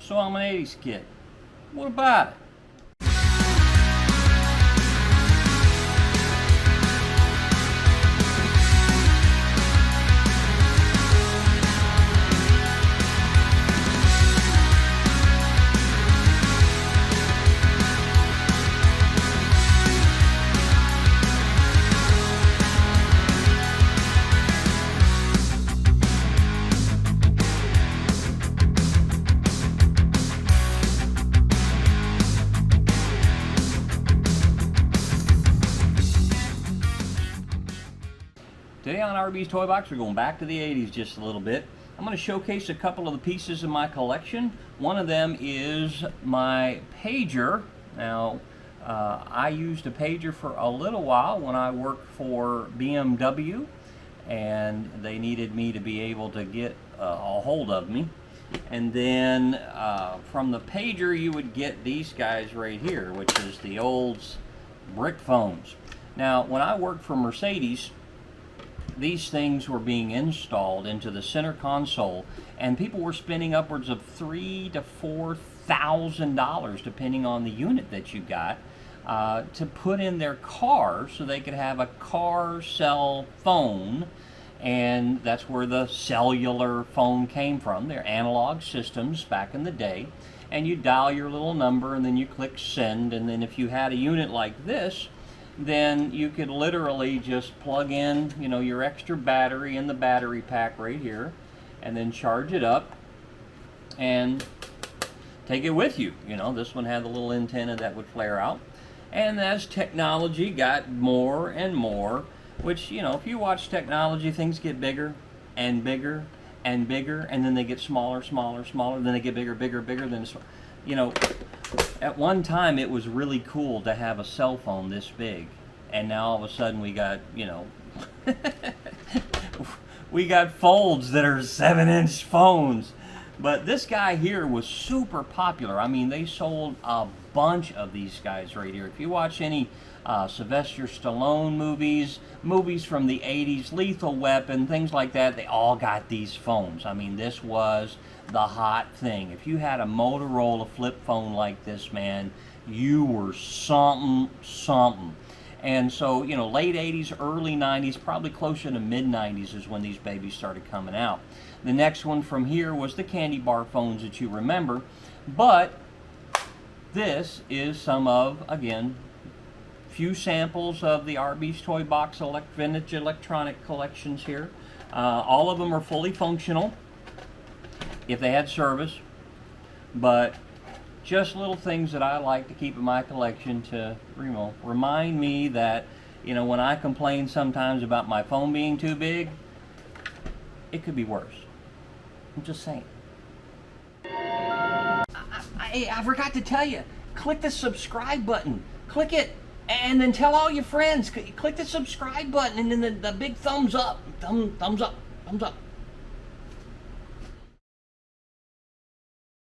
So I'm an 80s kid. What about it? Today on RB's Toy Box, we're going back to the 80s just a little bit. I'm going to showcase a couple of the pieces in my collection. One of them is my pager. Now, I used a pager for a little while when I worked for BMW, and they needed me to be able to get a hold of me. And then from the pager, you would get these guys right here, which is the old brick phones. Now, when I worked for Mercedes, these things were being installed into the center console, and people were spending upwards of $3,000 to $4,000, depending on the unit that you got, to put in their car so they could have a car cell phone. And that's where the cellular phone came from. They're analog systems back in the day, and you dial your little number and then you click send, and then if you had a unit like this, then you could literally just plug in, you know, your extra battery in the battery pack right here, and then charge it up and take it with you. You know, this one had the little antenna that would flare out. And as technology got more and more, which, you know, if you watch technology, things get bigger and bigger and bigger, and then they get smaller, smaller, smaller, then they get bigger, bigger, bigger, then, you know, at one time it was really cool to have a cell phone this big, and now all of a sudden we got, you know, we got folds that are 7-inch phones. But this guy here was super popular. I mean, they sold a bunch of these guys right here. If you watch any Sylvester Stallone movies from the 80s, Lethal Weapon, things like that, they all got these phones. I mean, this was the hot thing. If you had a Motorola flip phone like this, man, you were something. And so, you know, late 80s, early 90s, probably closer to mid 90s is when these babies started coming out. The next one from here was the candy bar phones that you remember. But this is some of, again, few samples of the RB's Toy Box vintage electronic collections here. All of them are fully functional if they had service, but just little things that I like to keep in my collection to, you know, remind me that, you know, when I complain sometimes about my phone being too big, it could be worse. I'm just saying. I forgot to tell you, click the subscribe button. Click it, and then tell all your friends. Click the subscribe button, and then the big thumbs up. Thumbs up.